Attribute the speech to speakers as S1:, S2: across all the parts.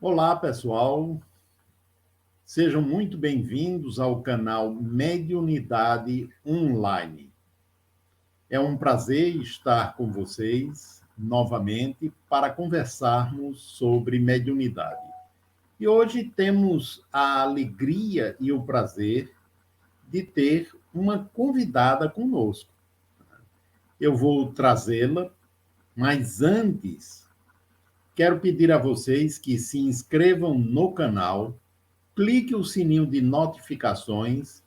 S1: Olá, pessoal. Sejam muito bem-vindos ao canal Mediunidade Online. É um prazer estar com vocês novamente para conversarmos sobre mediunidade. E hoje temos a alegria e o prazer de ter uma convidada conosco. Eu vou trazê-la, mas antes, quero pedir a vocês que se inscrevam no canal, clique o sininho de notificações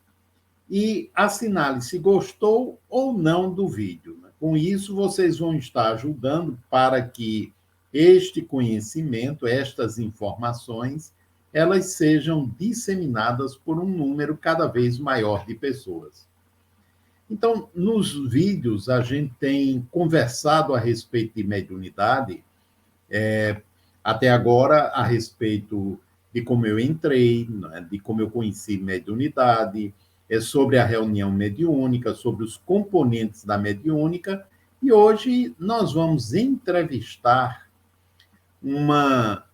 S1: e assinale se gostou ou não do vídeo. Com isso, vocês vão estar ajudando para que este conhecimento, estas informações, elas sejam disseminadas por um número cada vez maior de pessoas. Então, nos vídeos, a gente tem conversado a respeito de mediunidade, até agora, a respeito de como eu entrei, né, de como eu conheci mediunidade, sobre a reunião mediúnica, sobre os componentes da mediúnica, e hoje nós vamos entrevistar uma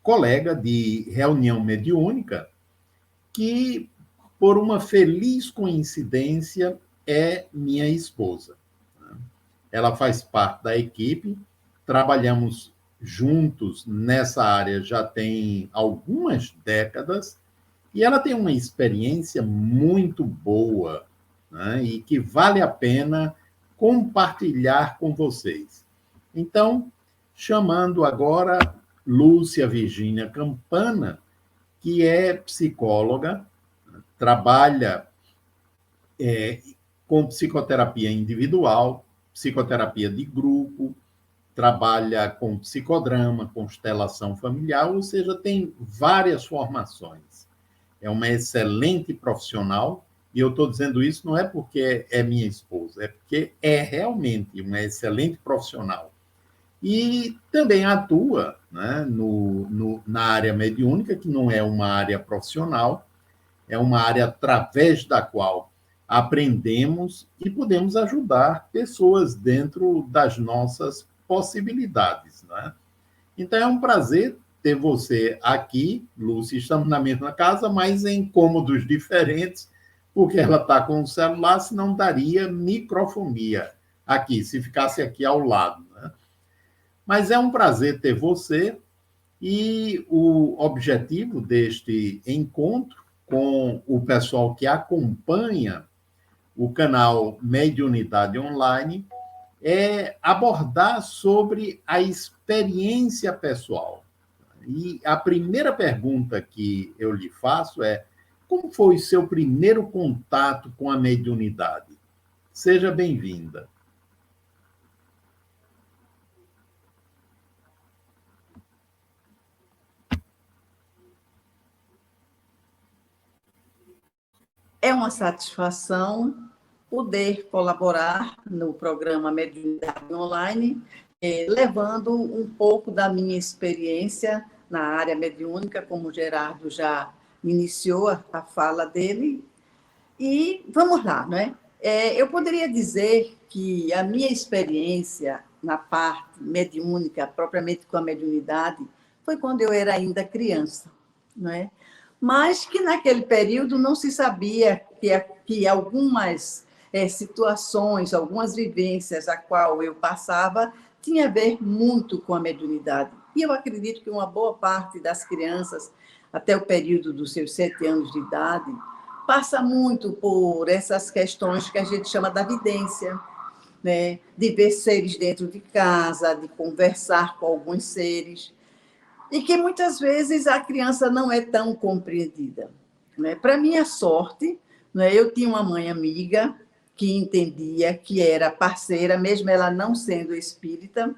S1: colega de reunião mediúnica que, por uma feliz coincidência, é minha esposa. Ela faz parte da equipe, trabalhamos juntos nessa área já tem algumas décadas, e ela tem uma experiência muito boa, né, e que vale a pena compartilhar com vocês. Então, chamando agora Lúcia Virgínia Campana, que é psicóloga, trabalha com psicoterapia individual, psicoterapia de grupo, trabalha com psicodrama, constelação familiar, ou seja, tem várias formações. É uma excelente profissional, e eu estou dizendo isso não é porque é minha esposa, é porque é realmente uma excelente profissional. E também atua, né, na área mediúnica, que não é uma área profissional, é uma área através da qual aprendemos e podemos ajudar pessoas dentro das nossas possibilidades, né? Então é um prazer ter você aqui, Lúcia. Estamos na mesma casa, mas em cômodos diferentes, porque ela está com o celular, senão daria microfonia aqui, se ficasse aqui ao lado, né? Mas é um prazer ter você, e o objetivo deste encontro com o pessoal que acompanha o canal Mediunidade Online é abordar sobre a experiência pessoal. E a primeira pergunta que eu lhe faço é: como foi o seu primeiro contato com a mediunidade? Seja bem-vinda.
S2: É uma satisfação poder colaborar no programa Mediunidade Online, levando um pouco da minha experiência na área mediúnica, como o Gerardo já iniciou a fala dele. E vamos lá, né? Eu poderia dizer que a minha experiência na parte mediúnica, propriamente com a mediunidade, foi quando eu era ainda criança, não é? Mas que naquele período não se sabia que algumas situações, algumas vivências a qual eu passava, tinha a ver muito com a mediunidade. E eu acredito que uma boa parte das crianças, até o período dos seus 7 anos de idade, passa muito por essas questões que a gente chama da vidência, né? De ver seres dentro de casa, de conversar com alguns seres, e que muitas vezes a criança não é tão compreendida, né? Para minha sorte, né, eu tinha uma mãe amiga que entendia, que era parceira, mesmo ela não sendo espírita,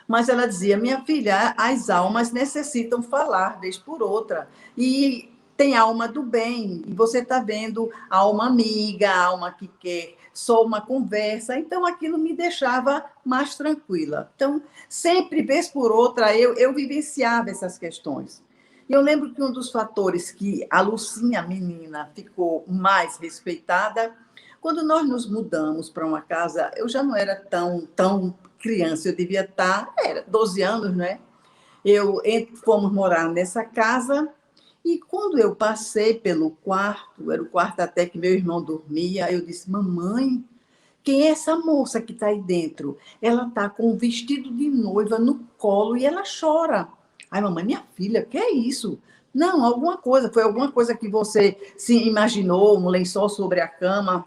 S2: mas ela dizia: minha filha, as almas necessitam falar, vez por outra, e tem alma do bem, e você está vendo a alma amiga, a alma que quer só uma conversa, então aquilo me deixava mais tranquila. Então, sempre, vez por outra, eu vivenciava essas questões. E eu lembro que um dos fatores que a Lucinha, menina, ficou mais respeitada, quando nós nos mudamos para uma casa, eu já não era tão criança, eu devia estar, era 12 anos, né? Fomos morar nessa casa, e quando eu passei pelo quarto, era o quarto até que meu irmão dormia, eu disse, mamãe, quem é essa moça que está aí dentro? Ela está com um vestido de noiva no colo e ela chora. Ai, mamãe, minha filha, que é isso? Não, foi alguma coisa que você se imaginou, um lençol sobre a cama.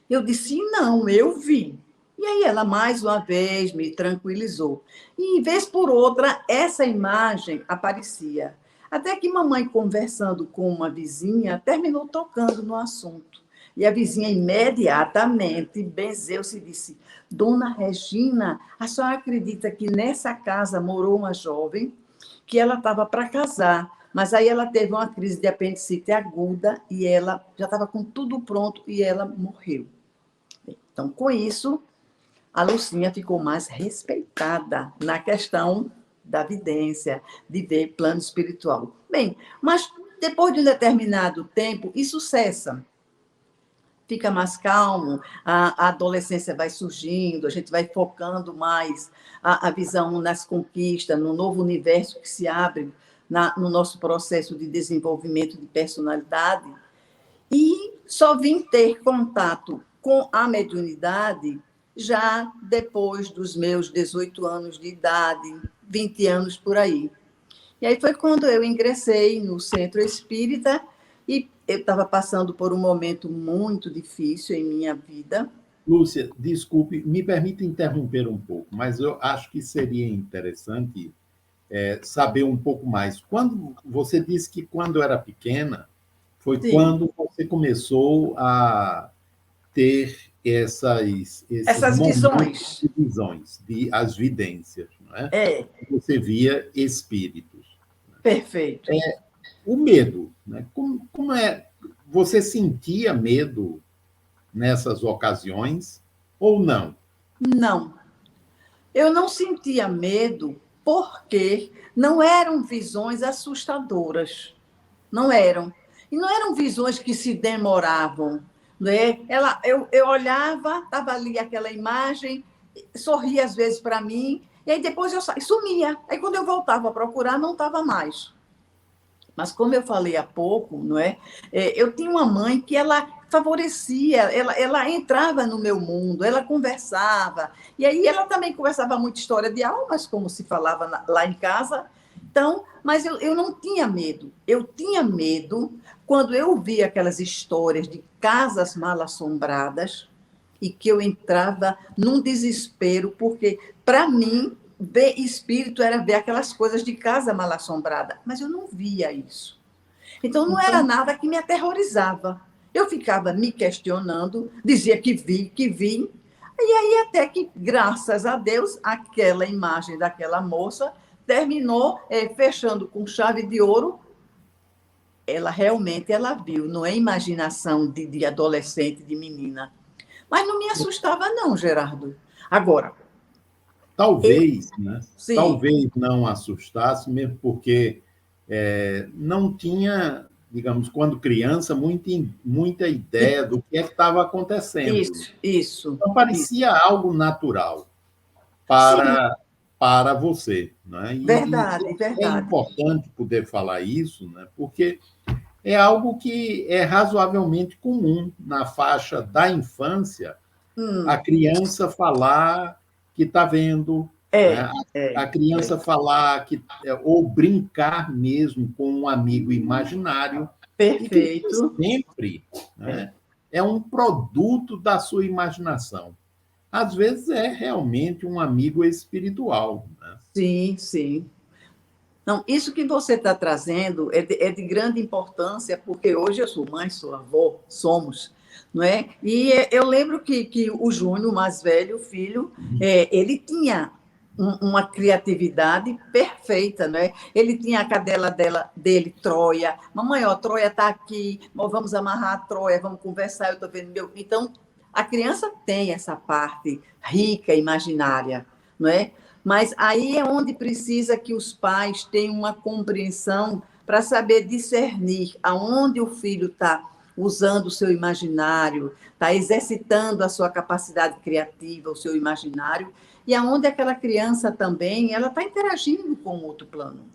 S2: Eu disse, não, eu vi. E aí ela, mais uma vez, me tranquilizou. E, vez por outra, essa imagem aparecia. Até que mamãe, conversando com uma vizinha, terminou tocando no assunto. E a vizinha imediatamente benzeu-se e disse, Dona Regina, a senhora acredita que nessa casa morou uma jovem que ela estava para casar, mas aí ela teve uma crise de apendicite aguda e ela já estava com tudo pronto e ela morreu. Então, com isso, a Lucinha ficou mais respeitada na questão da vidência, de ver plano espiritual. Bem, mas depois de um determinado tempo, isso cessa. Fica mais calmo, a adolescência vai surgindo, a gente vai focando mais a visão nas conquistas, no novo universo que se abre no nosso processo de desenvolvimento de personalidade. E só vim ter contato com a mediunidade já depois dos meus 18 anos de idade, 20 anos por aí. E aí foi quando eu ingressei no centro espírita e eu estava passando por um momento muito difícil em minha vida.
S1: Lúcia, desculpe, me permita interromper um pouco, mas eu acho que seria interessante saber um pouco mais. Quando você disse que quando era pequena, foi
S2: Sim.
S1: quando você começou a ter esses
S2: Essas
S1: momentos
S2: visões.
S1: de visões, as vidências, não é?
S2: É.
S1: Você via espíritos.
S2: Perfeito.
S1: O medo, né? Como é? Você sentia medo nessas ocasiões ou não?
S2: Não. Eu não sentia medo porque não eram visões assustadoras. Não eram. E não eram visões que se demoravam. Né? Eu olhava, estava ali aquela imagem, sorria às vezes para mim, e aí depois eu sumia. Aí quando eu voltava a procurar, não estava mais. Mas como eu falei há pouco, não é? Eu tinha uma mãe que ela favorecia, ela entrava no meu mundo, ela conversava, e aí ela também conversava muito história de almas, como se falava lá em casa. Então, mas eu não tinha medo. Eu tinha medo quando eu via aquelas histórias de casas mal assombradas e que eu entrava num desespero, porque, para mim, ver espírito era ver aquelas coisas de casa mal assombrada, mas eu não via isso. Então, não era nada que me aterrorizava. Eu ficava me questionando, dizia que vi, e aí até que, graças a Deus, aquela imagem daquela moça terminou fechando com chave de ouro. Ela realmente viu, não é imaginação de adolescente, de menina. Mas não me assustava não, Gerardo. Agora,
S1: Talvez, né?
S2: sim,
S1: Talvez não assustasse, mesmo porque não tinha, digamos, quando criança, muita ideia do que estava acontecendo.
S2: isso.
S1: Então, parecia algo natural
S2: Sim,
S1: para você. Né? E
S2: verdade,
S1: é
S2: verdade.
S1: importante poder falar isso, né? Porque é algo que é razoavelmente comum na faixa da infância, a criança falar que está vendo, né? A criança falar ou brincar mesmo com um amigo imaginário, e que
S2: Perfeito.
S1: sempre, né, é um produto da sua imaginação. Às vezes é realmente um amigo espiritual. Né?
S2: Sim, sim. Não, isso que você está trazendo é de grande importância, porque hoje eu sou mãe, sou avó, somos, não é? E eu lembro que o Júnior, o mais velho, o filho, ele tinha uma criatividade perfeita, não é? Ele tinha a cadela dele, Troia. Mamãe, ó, Troia está aqui, vamos amarrar a Troia, vamos conversar, eu estou vendo meu. Então, a criança tem essa parte rica, imaginária, não é? Mas aí é onde precisa que os pais tenham uma compreensão para saber discernir aonde o filho está usando o seu imaginário, está exercitando a sua capacidade criativa, o seu imaginário, e aonde aquela criança também ela está interagindo com o outro plano,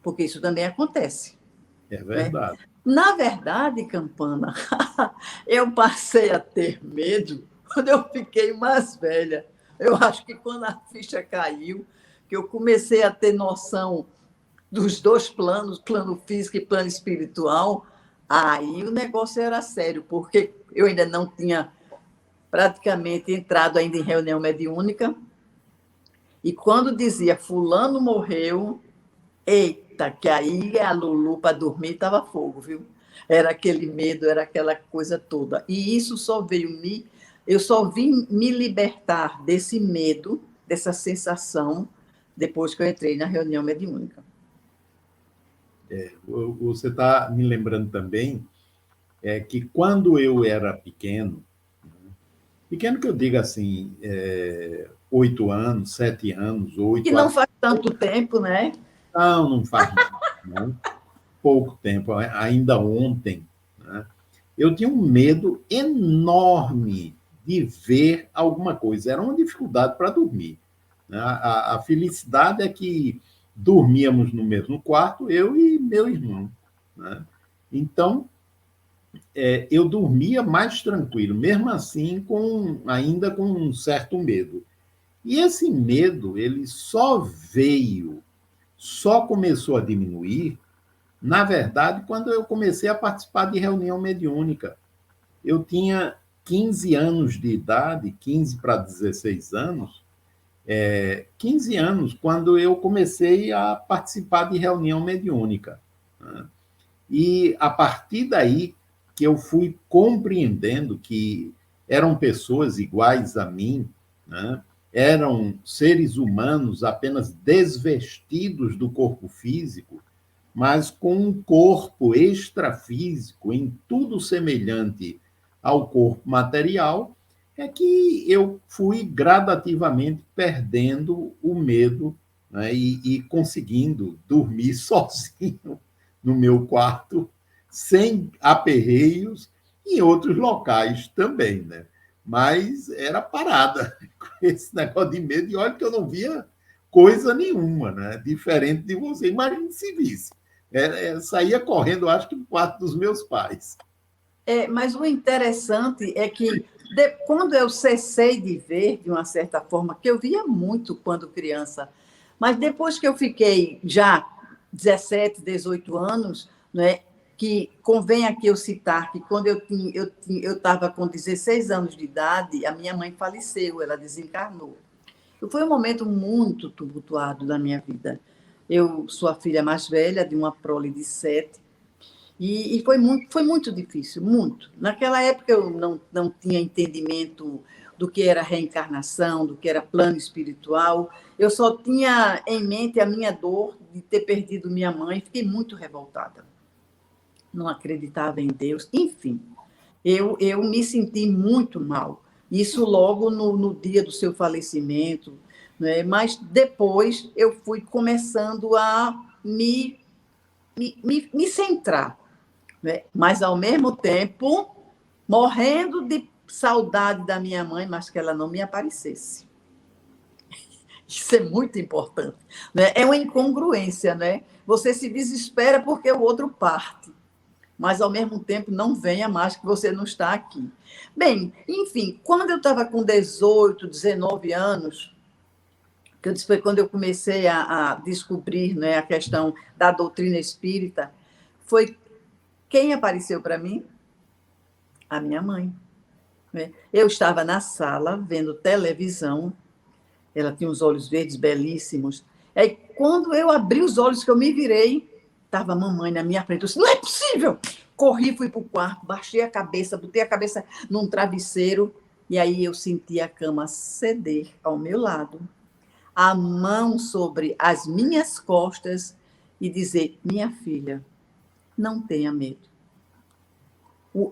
S2: porque isso também acontece.
S1: É verdade.
S2: Né? Na verdade, Campana, eu passei a ter medo quando eu fiquei mais velha. Eu acho que quando a ficha caiu, que eu comecei a ter noção dos dois planos, plano físico e plano espiritual, aí o negócio era sério, porque eu ainda não tinha praticamente entrado ainda em reunião mediúnica, e quando dizia fulano morreu, eita, que aí a Lulu para dormir estava fogo, viu? Era aquele medo, era aquela coisa toda. E isso só veio eu só vim me libertar desse medo, dessa sensação, depois que eu entrei na reunião mediúnica.
S1: Você está me lembrando também que quando eu era pequeno, pequeno que eu digo assim, 8 anos, 7 anos,
S2: Que
S1: 8
S2: não
S1: a...
S2: faz tanto tempo, né?
S1: Não faz muito, não. Pouco tempo, ainda ontem, né? Eu tinha um medo enorme de ver alguma coisa. Era uma dificuldade para dormir. Né? A felicidade é que dormíamos no mesmo quarto, eu e meu irmão. Né? Então, eu dormia mais tranquilo, mesmo assim, ainda com um certo medo. E esse medo, ele só começou a diminuir, na verdade, quando eu comecei a participar de reunião mediúnica. Eu tinha 15 anos de idade, 15 para 16 anos, 15 anos, quando eu comecei a participar de reunião mediúnica. Né? E a partir daí que eu fui compreendendo que eram pessoas iguais a mim, né? Eram seres humanos apenas desvestidos do corpo físico, mas com um corpo extrafísico, em tudo semelhante ao corpo material, é que eu fui gradativamente perdendo o medo, né, e conseguindo dormir sozinho no meu quarto, sem aperreios, em outros locais também, né? Mas era parada com esse negócio de medo, e olha que eu não via coisa nenhuma, né? Diferente de você. Imagine se visse. Saía correndo, acho que no quarto dos meus pais.
S2: Mas o interessante é que, quando eu cessei de ver, de uma certa forma, que eu via muito quando criança, mas depois que eu fiquei já 17, 18 anos, né, que convém aqui eu citar que quando eu estava com 16 anos de idade, a minha mãe faleceu, ela desencarnou. Foi um momento muito tumultuado da minha vida. Eu sou a filha mais velha de uma prole de 7, e foi muito difícil, muito. Naquela época eu não tinha entendimento do que era reencarnação, do que era plano espiritual. Eu só tinha em mente a minha dor de ter perdido minha mãe. Fiquei muito revoltada. Não acreditava em Deus. Enfim, eu me senti muito mal. Isso logo no dia do seu falecimento. Né? Mas depois eu fui começando a me centrar, né? Mas, ao mesmo tempo, morrendo de saudade da minha mãe, mas que ela não me aparecesse. Isso é muito importante. Né? É uma incongruência, né? Você se desespera porque o outro parte, mas, ao mesmo tempo, não venha mais que você não está aqui. Bem, enfim, quando eu estava com 18, 19 anos, que foi quando eu comecei a descobrir, né, a questão da doutrina espírita, foi quem apareceu para mim? A minha mãe. Né? Eu estava na sala, vendo televisão, ela tinha uns olhos verdes belíssimos. Aí, quando eu abri os olhos, que eu me virei, estava a mamãe na minha frente. Eu disse, não é possível! Corri, fui para o quarto, baixei a cabeça, botei a cabeça num travesseiro, e aí eu senti a cama ceder ao meu lado, a mão sobre as minhas costas e dizer, minha filha, não tenha medo.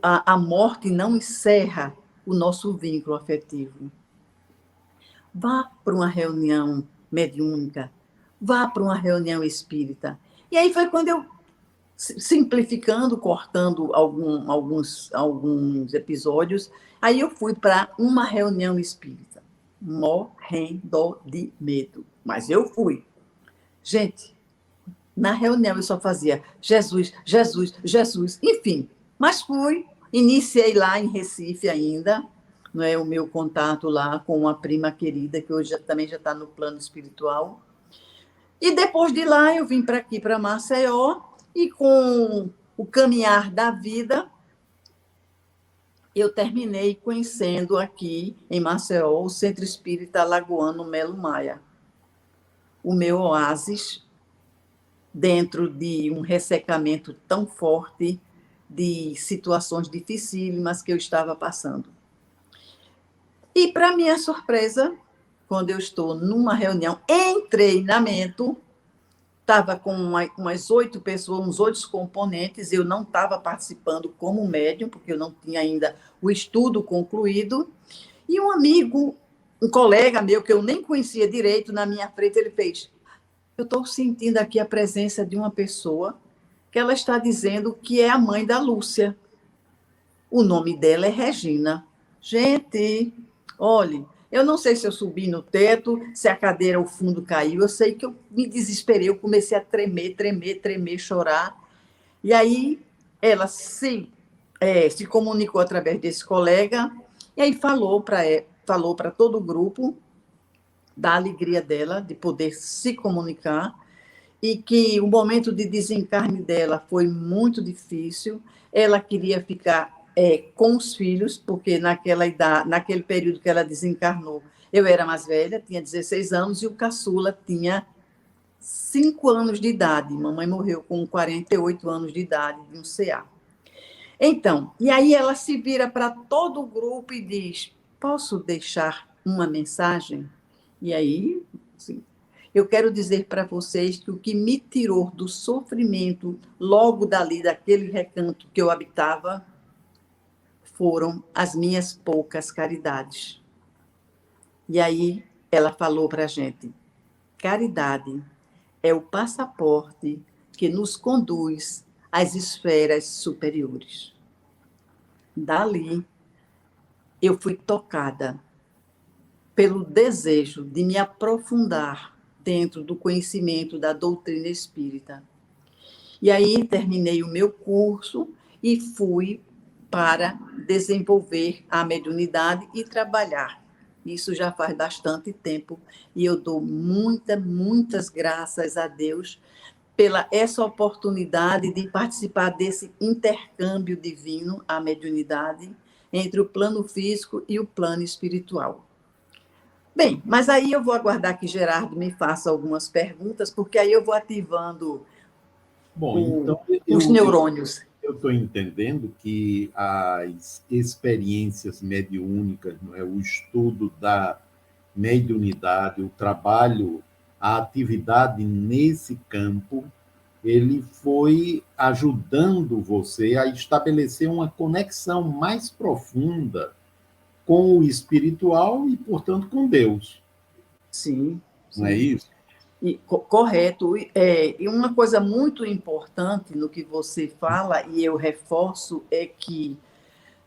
S2: A morte não encerra o nosso vínculo afetivo. Vá para uma reunião mediúnica, vá para uma reunião espírita. E aí foi quando eu, simplificando, cortando alguns episódios, aí eu fui para uma reunião espírita. morrendo de medo. Mas eu fui. Gente, na reunião eu só fazia Jesus, Jesus, Jesus, enfim. Mas fui, iniciei lá em Recife ainda, não é, o meu contato lá com uma prima querida, que hoje também já está no plano espiritual. E depois de lá eu vim para aqui, para Maceió, e com o caminhar da vida, eu terminei conhecendo aqui em Maceió o Centro Espírita Alagoano Melo Maia, o meu oásis dentro de um ressecamento tão forte de situações dificílimas que eu estava passando. E, para minha surpresa, quando eu estou numa reunião em treinamento, estava com umas 8 pessoas, uns 8 componentes, eu não estava participando como médium, porque eu não tinha ainda o estudo concluído, e um amigo, um colega meu, que eu nem conhecia direito, na minha frente, ele fez: eu estou sentindo aqui a presença de uma pessoa que ela está dizendo que é a mãe da Lúcia. O nome dela é Regina. Gente, olhe, eu não sei se eu subi no teto, se a cadeira, o fundo caiu, eu sei que eu me desesperei, eu comecei a tremer, tremer, tremer, chorar. E aí ela se comunicou através desse colega, e aí falou para todo o grupo da alegria dela de poder se comunicar, e que o momento de desencarne dela foi muito difícil. Ela queria ficar com os filhos, porque naquela idade, naquele período que ela desencarnou, eu era mais velha, tinha 16 anos, e o caçula tinha 5 anos de idade. Mamãe morreu com 48 anos de idade, de um CA. Então, e aí ela se vira para todo o grupo e diz: posso deixar uma mensagem? E aí, assim, eu quero dizer para vocês que o que me tirou do sofrimento logo dali, daquele recanto que eu habitava, foram as minhas poucas caridades. E aí ela falou para a gente: caridade é o passaporte que nos conduz às esferas superiores. Dali, eu fui tocada pelo desejo de me aprofundar dentro do conhecimento da doutrina espírita. E aí terminei o meu curso e fui para desenvolver a mediunidade e trabalhar. Isso já faz bastante tempo e eu dou muitas graças a Deus pela essa oportunidade de participar desse intercâmbio divino, a mediunidade, entre o plano físico e o plano espiritual. Bem, mas aí eu vou aguardar que Gerardo me faça algumas perguntas, porque aí eu vou ativando
S1: Bom, então
S2: os neurônios.
S1: eu estou entendendo que as experiências mediúnicas, não é, o estudo da mediunidade, o trabalho, a atividade nesse campo, ele foi ajudando você a estabelecer uma conexão mais profunda com o espiritual e, portanto, com Deus.
S2: Sim,
S1: Não é
S2: sim.
S1: isso?
S2: Correto. E uma coisa muito importante no que você fala, e eu reforço, é que,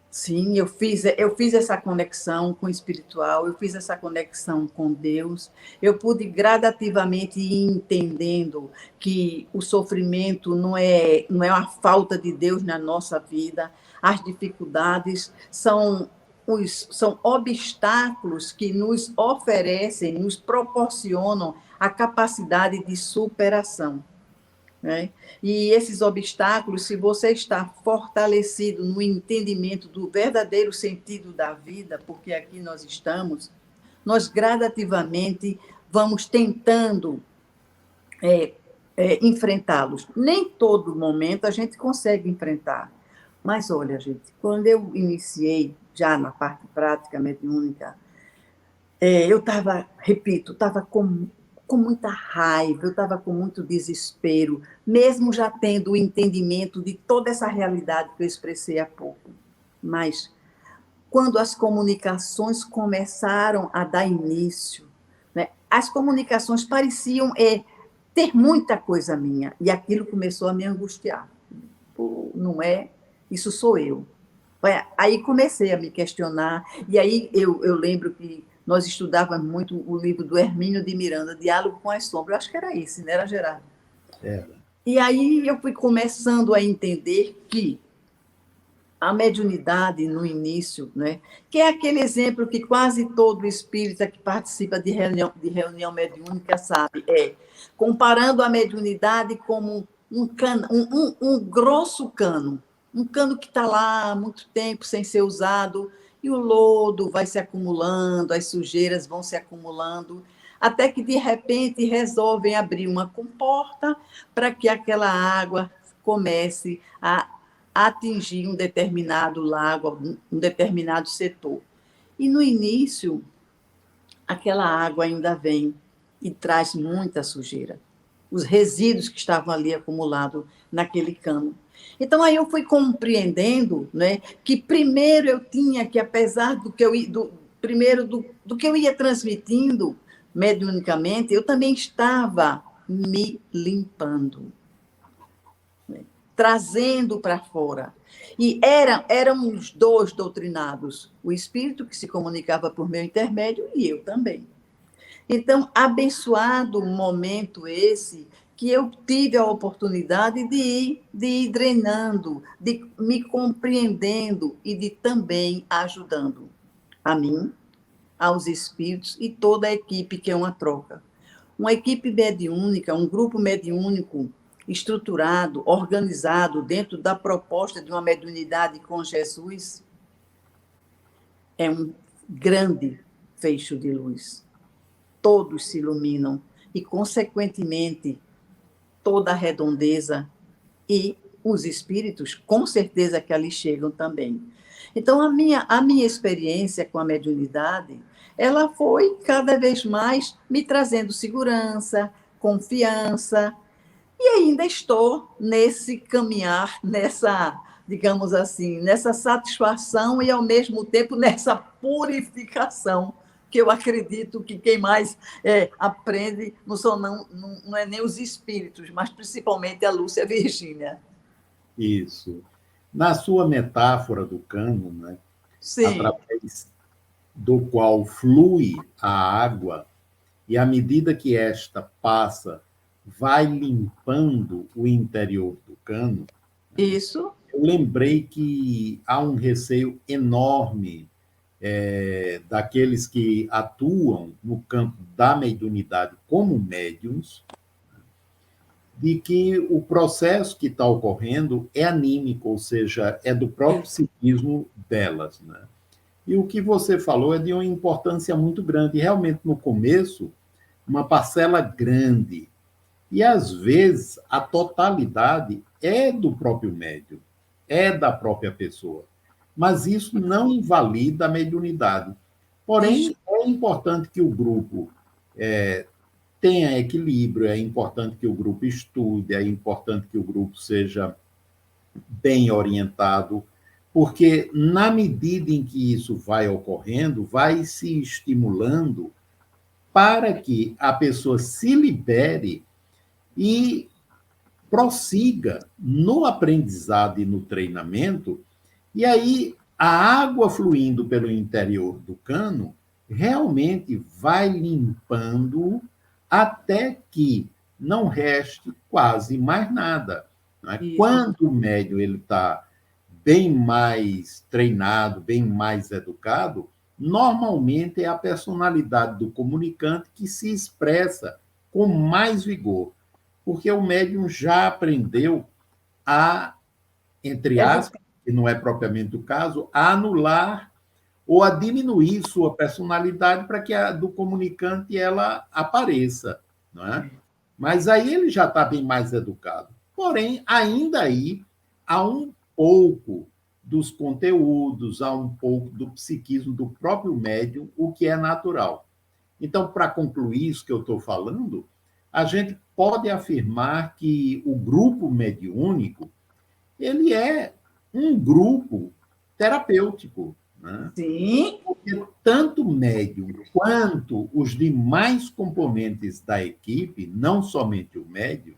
S2: sim, eu fiz essa conexão com o espiritual, eu fiz essa conexão com Deus, eu pude gradativamente ir entendendo que o sofrimento não é uma falta de Deus na nossa vida, as dificuldades são obstáculos que nos oferecem, nos proporcionam a capacidade de superação, né? E esses obstáculos, se você está fortalecido no entendimento do verdadeiro sentido da vida, porque aqui nós estamos, nós gradativamente vamos tentando enfrentá-los. Nem todo momento a gente consegue enfrentar. Mas, olha, gente, quando eu iniciei, já na parte prática mediúnica, eu estava, repito, estava com muita raiva, eu estava com muito desespero, mesmo já tendo o entendimento de toda essa realidade que eu expressei há pouco. Mas, quando as comunicações começaram a dar início, né, as comunicações pareciam ter muita coisa minha, e aquilo começou a me angustiar. Pô, não é? Isso sou eu. Aí comecei a me questionar, e aí eu lembro que nós estudávamos muito o livro do Hermínio de Miranda, Diálogo com as Sombras. Eu acho que era esse, não era, Gerardo?
S1: Era.
S2: E aí eu fui começando a entender que a mediunidade no início, né, que é aquele exemplo que quase todo espírita que participa de reunião mediúnica sabe, comparando a mediunidade como um grosso cano, um cano que está lá há muito tempo sem ser usado, e o lodo vai se acumulando, as sujeiras vão se acumulando, até que, de repente, resolvem abrir uma comporta para que aquela água comece a atingir um determinado lago, um determinado setor. E, no início, aquela água ainda vem e traz muita sujeira, os resíduos que estavam ali acumulados naquele cano. Então, aí eu fui compreendendo, né, que primeiro eu tinha que, apesar do que do que eu ia transmitindo mediunicamente, eu também estava me limpando, né, trazendo para fora. E eram os dois doutrinados, o espírito que se comunicava por meu intermédio e eu também. Então, abençoado momento esse que eu tive a oportunidade de ir drenando, de me compreendendo e de também ajudando a mim, aos espíritos e toda a equipe, que é uma troca. Uma equipe mediúnica, um grupo mediúnico estruturado, organizado dentro da proposta de uma mediunidade com Jesus, é um grande feixe de luz. Todos se iluminam e, consequentemente, toda a redondeza e os espíritos, com certeza que ali chegam também. Então, a minha experiência com a mediunidade, ela foi cada vez mais me trazendo segurança, confiança, e ainda estou nesse caminhar, nessa, digamos assim, nessa satisfação e, ao mesmo tempo, nessa purificação, que eu acredito que quem mais aprende não é nem os espíritos, mas principalmente a Lúcia Virgínia.
S1: Isso. Na sua metáfora do cano, né,
S2: Sim,
S1: através do qual flui a água, e à medida que esta passa, vai limpando o interior do cano,
S2: isso,
S1: eu lembrei que há um receio enorme daqueles que atuam no campo da mediunidade como médiums, de que o processo que está ocorrendo é anímico, ou seja, é do próprio
S2: isso,
S1: psiquismo delas, né? E o que você falou é de uma importância muito grande. E realmente, no começo, uma parcela grande. E, às vezes, a totalidade é do próprio médium, é da própria pessoa. Mas isso não invalida a mediunidade.
S2: isso,
S1: Porém, é importante que o grupo tenha equilíbrio, é importante que o grupo estude, é importante que o grupo seja bem orientado, porque na medida em que isso vai ocorrendo, vai se estimulando para que a pessoa se libere e prossiga no aprendizado e no treinamento, e aí a água fluindo pelo interior do cano realmente vai limpando até que não reste quase mais nada. Não é?
S2: isso,
S1: Quando o médium está bem mais treinado, bem mais educado, normalmente é a personalidade do comunicante que se expressa com mais vigor, porque o médium já aprendeu a, entre aspas,
S2: educar,
S1: que não é propriamente o caso, a anular ou a diminuir sua personalidade para que a do comunicante ela apareça, não é? Mas aí ele já está bem mais educado. Porém, ainda aí há um pouco dos conteúdos, há um pouco do psiquismo do próprio médium, o que é natural. Então, para concluir isso que eu estou falando, a gente pode afirmar que o grupo mediúnico ele é um grupo terapêutico, né?
S2: sim,
S1: Porque tanto o médium quanto os demais componentes da equipe, não somente o médium,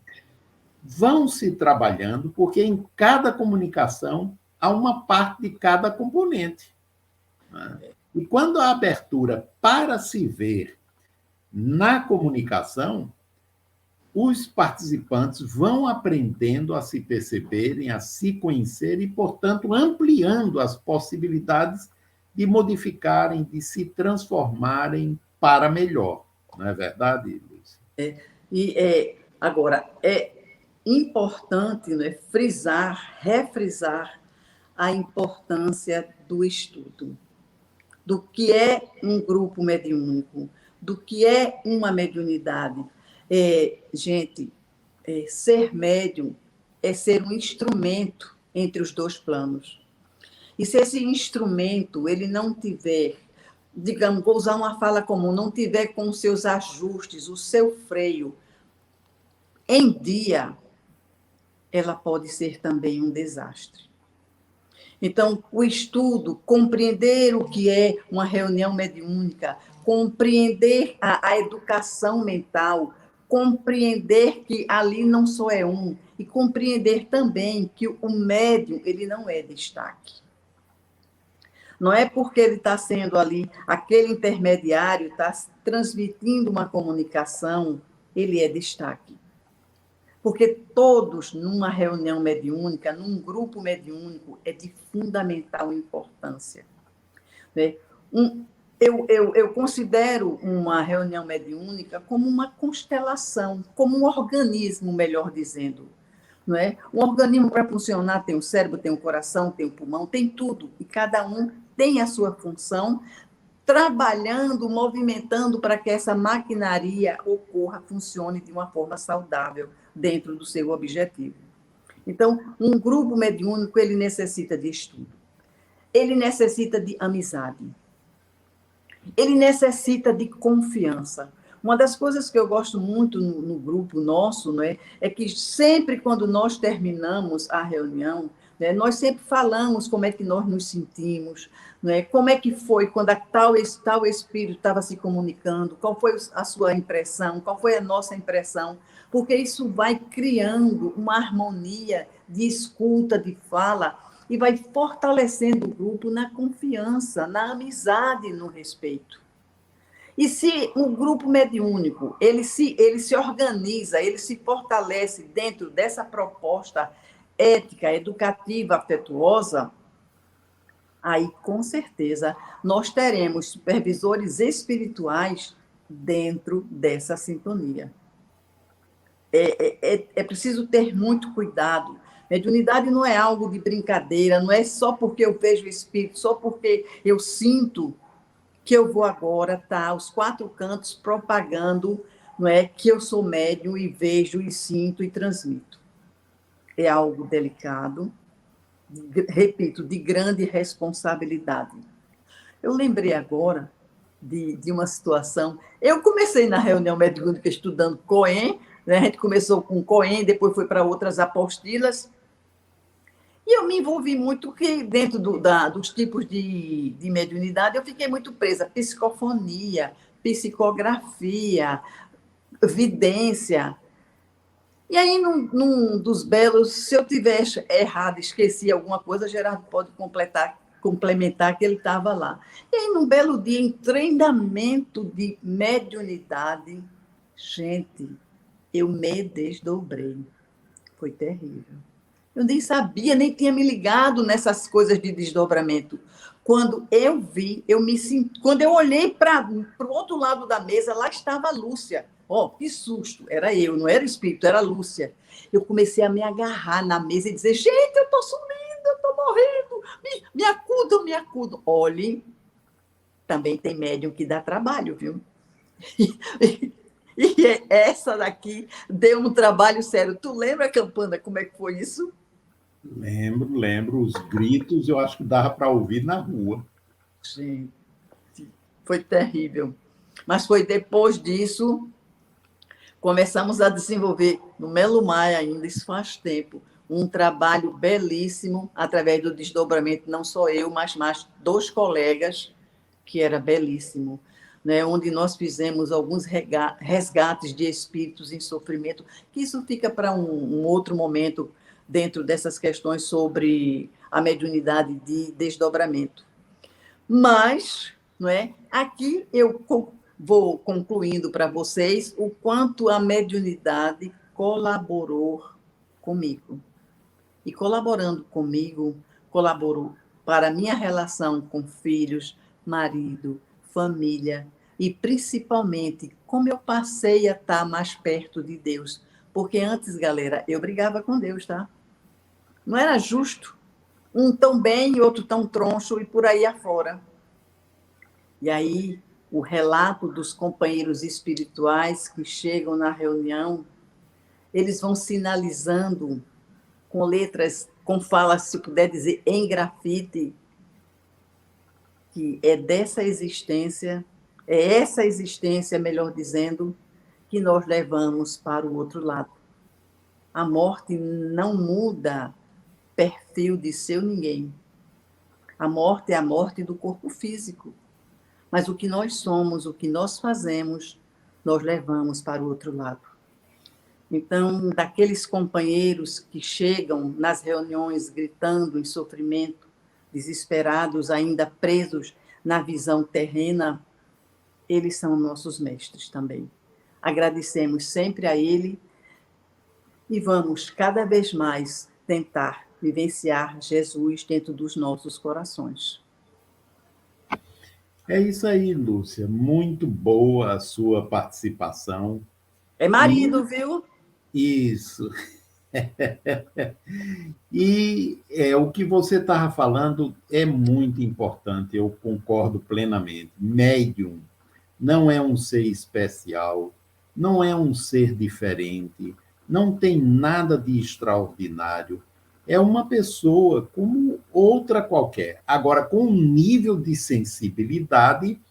S1: vão se trabalhando, porque em cada comunicação há uma parte de cada componente, né? E quando a abertura para se ver na comunicação, os participantes vão aprendendo a se perceberem, a se conhecerem e, portanto, ampliando as possibilidades de modificarem, de se transformarem para melhor. Não é verdade, Luiz?
S2: Agora, é importante, né, frisar, refrisar a importância do estudo, do que é um grupo mediúnico, do que é uma mediunidade. Gente, ser médium é ser um instrumento entre os dois planos. E se esse instrumento ele não tiver, digamos, vou usar uma fala comum, não tiver com os seus ajustes, o seu freio em dia, ela pode ser também um desastre. Então, o estudo, compreender o que é uma reunião mediúnica, compreender a educação mental, compreender que ali não só é um, e compreender também que o médium ele não é destaque. Não é porque ele está sendo ali, aquele intermediário está transmitindo uma comunicação, ele é destaque. Porque todos, numa reunião mediúnica, num grupo mediúnico, é de fundamental importância. Né? Eu considero uma reunião mediúnica como uma constelação, como um organismo, melhor dizendo. Não é? Um organismo, para funcionar, tem o cérebro, tem o coração, tem o pulmão, tem tudo. E cada um tem a sua função, trabalhando, movimentando para que essa maquinaria ocorra, funcione de uma forma saudável dentro do seu objetivo. Então, um grupo mediúnico, ele necessita de estudo. Ele necessita de amizade. Ele necessita de confiança. Uma das coisas que eu gosto muito no grupo nosso, né, é que sempre quando nós terminamos a reunião, né, nós sempre falamos como é que nós nos sentimos, né, como é que foi quando tal espírito estava se comunicando, qual foi a sua impressão, qual foi a nossa impressão, porque isso vai criando uma harmonia de escuta, de fala, e vai fortalecendo o grupo na confiança, na amizade, no respeito. E se o grupo mediúnico ele se organiza, ele se fortalece dentro dessa proposta ética, educativa, afetuosa, aí, com certeza, nós teremos supervisores espirituais dentro dessa sintonia. É preciso ter muito cuidado. Mediunidade não é algo de brincadeira, não é só porque eu vejo o espírito, só porque eu sinto que eu vou agora estar aos quatro cantos propagando, não é, que eu sou médium e vejo e sinto e transmito. É algo delicado, repito, de grande responsabilidade. Eu lembrei agora de uma situação. Eu comecei na reunião mediúnica estudando Cohen, né? A gente começou com Cohen, depois foi para outras apostilas, e eu me envolvi muito que dentro dos tipos de mediunidade, eu fiquei muito presa. Psicofonia, psicografia, vidência. E aí, num dos belos, se eu tiver errado, esqueci alguma coisa, Gerardo pode complementar que ele estava lá. E aí, num belo dia, em treinamento de mediunidade, gente, eu me desdobrei. Foi terrível. Eu nem sabia, nem tinha me ligado nessas coisas de desdobramento. Quando eu vi, eu me senti. Quando eu olhei para o outro lado da mesa, lá estava a Lúcia. Oh, que susto! Era eu, não era o espírito, era a Lúcia. Eu comecei a me agarrar na mesa e dizer: gente, eu estou sumindo, eu estou morrendo, me acudam, me acudam. Olhe, também tem médium que dá trabalho, viu? E essa daqui deu um trabalho sério. Tu lembra, Campana, como é que foi isso?
S1: Lembro. Os gritos eu acho que dava para ouvir na rua.
S2: Gente, foi terrível. Mas foi depois disso, começamos a desenvolver, no Melo Maia ainda, isso faz tempo, um trabalho belíssimo, através do desdobramento, não só eu, mas mais 2 colegas, que era belíssimo, né? Onde nós fizemos alguns resgates de espíritos em sofrimento, que isso fica para um outro momento, dentro dessas questões sobre a mediunidade de desdobramento. Mas não é? Aqui eu vou concluindo para vocês o quanto a mediunidade colaborou comigo. E colaborando comigo, colaborou para a minha relação com filhos, marido, família e principalmente como eu passei a estar mais perto de Deus. Porque antes, galera, eu brigava com Deus, tá? Não era justo. Um tão bem e outro tão troncho e por aí afora. E aí, o relato dos companheiros espirituais que chegam na reunião, eles vão sinalizando com letras, com falas, se puder dizer, em grafite, que é dessa existência, é essa existência, melhor dizendo, que nós levamos para o outro lado. A morte não muda perfil de seu ninguém. A morte é a morte do corpo físico. Mas o que nós somos, o que nós fazemos, nós levamos para o outro lado. Então, daqueles companheiros que chegam nas reuniões gritando em sofrimento, desesperados, ainda presos na visão terrena, eles são nossos mestres também. Agradecemos sempre a ele e vamos cada vez mais tentar vivenciar Jesus dentro dos nossos corações.
S1: É isso aí, Lúcia. Muito boa a sua participação.
S2: É marido, viu?
S1: Isso. E o que você estava falando é muito importante, eu concordo plenamente. Médium não é um ser especial, não é um ser diferente, não tem nada de extraordinário. É uma pessoa como outra qualquer, agora com um nível de sensibilidade,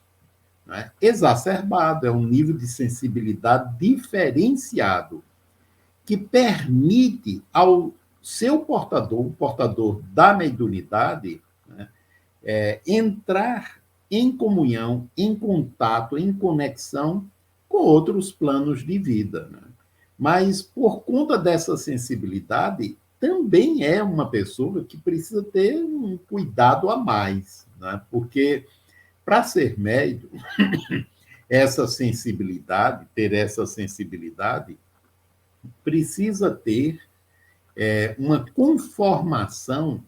S1: né, exacerbado, é um nível de sensibilidade diferenciado que permite ao seu portador, o portador da mediunidade, né, entrar em comunhão, em contato, em conexão com outros planos de vida. Né? Mas, por conta dessa sensibilidade, também é uma pessoa que precisa ter um cuidado a mais, né? Porque, para ser médium, ter essa sensibilidade, precisa ter uma conformação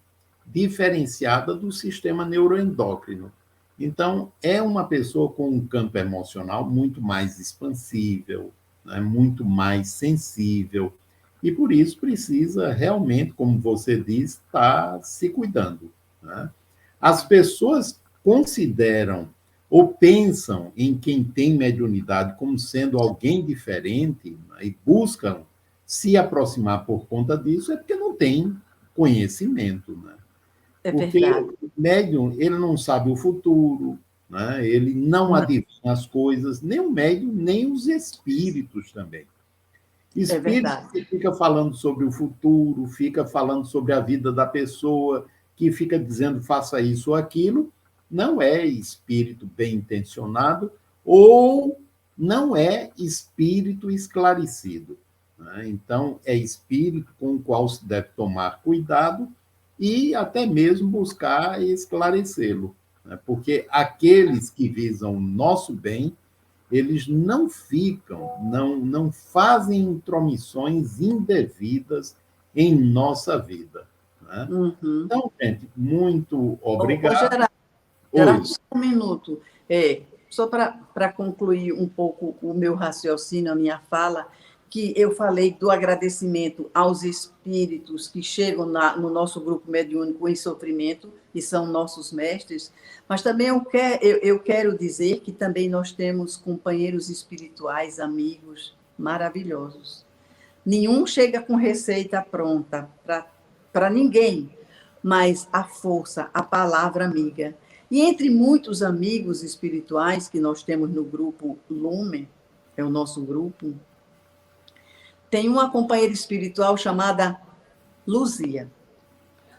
S1: diferenciada do sistema neuroendócrino. Então, é uma pessoa com um campo emocional muito mais expansível, né, muito mais sensível, e por isso precisa realmente, como você diz, estar se cuidando. Né? As pessoas consideram ou pensam em quem tem mediunidade como sendo alguém diferente, né, e buscam se aproximar por conta disso, é porque não tem conhecimento, né?
S2: É
S1: Porque
S2: verdade.
S1: o médium, ele não sabe o futuro, né? Ele não adivinha as coisas, nem o médium, nem os espíritos também.
S2: É
S1: Espírito
S2: verdade.
S1: que fica falando sobre o futuro, fica falando sobre a vida da pessoa, que fica dizendo faça isso ou aquilo, não é espírito bem intencionado ou não é espírito esclarecido. Né? Então, é espírito com o qual se deve tomar cuidado e até mesmo buscar esclarecê-lo. Né? Porque aqueles que visam o nosso bem, eles não ficam, não fazem intromissões indevidas em nossa vida. Né?
S2: Uhum.
S1: Então, gente, muito
S2: Ô,
S1: obrigado.
S2: Geraldo,
S1: Oi.
S2: só um minuto. Só para concluir um pouco o meu raciocínio, a minha fala, que eu falei do agradecimento aos espíritos que chegam no nosso grupo mediúnico em sofrimento, e são nossos mestres, mas também eu quero dizer que também nós temos companheiros espirituais, amigos maravilhosos. Nenhum chega com receita pronta para ninguém, mas a força, a palavra amiga. E entre muitos amigos espirituais que nós temos no grupo Lumen, é o nosso grupo, tem uma companheira espiritual chamada Luzia.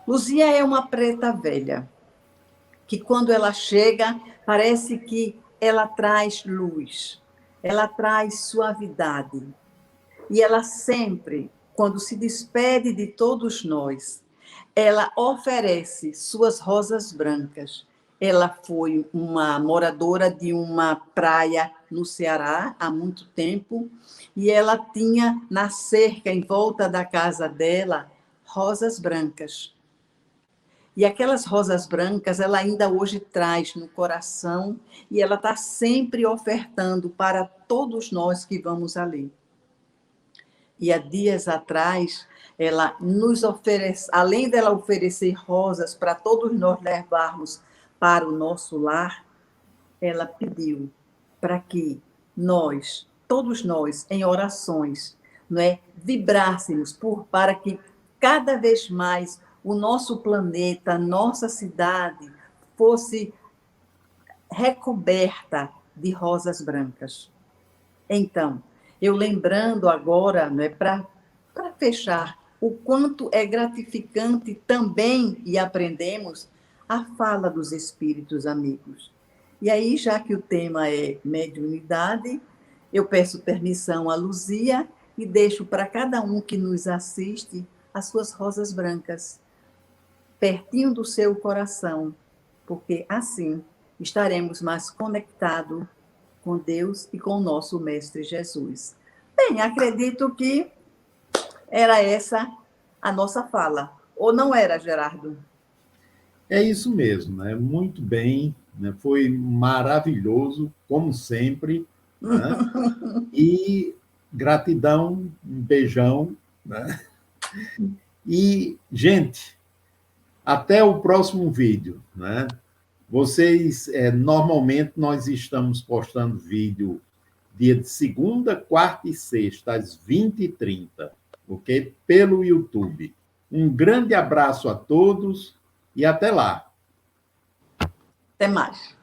S2: Luzia é uma preta velha, que quando ela chega, parece que ela traz luz, ela traz suavidade. E ela sempre, quando se despede de todos nós, ela oferece suas rosas brancas. Ela foi uma moradora de uma praia no Ceará há muito tempo, e ela tinha na cerca, em volta da casa dela, rosas brancas. E aquelas rosas brancas, ela ainda hoje traz no coração, e ela está sempre ofertando para todos nós que vamos ali. E há dias atrás, ela nos oferece, além dela oferecer rosas para todos nós levarmos para o nosso lar, ela pediu para que nós, todos nós, em orações, não é, vibrássemos para que cada vez mais o nosso planeta, nossa cidade, fosse recoberta de rosas brancas. Então, eu lembrando agora, né, para fechar, o quanto é gratificante também, e aprendemos, a fala dos espíritos amigos. E aí, já que o tema é mediunidade, eu peço permissão a Luzia e deixo para cada um que nos assiste as suas rosas brancas, pertinho do seu coração, porque assim estaremos mais conectados com Deus e com o nosso Mestre Jesus. Bem, acredito que era essa a nossa fala. Ou não era, Gerardo?
S1: É isso mesmo, né? Muito bem, né? Foi maravilhoso, como sempre, né? E gratidão, um beijão, né? E, gente, até o próximo vídeo, né? Vocês, normalmente nós estamos postando vídeo dia de segunda, quarta e sexta, às 20h30, ok? Pelo YouTube. Um grande abraço a todos e até lá.
S2: Até mais.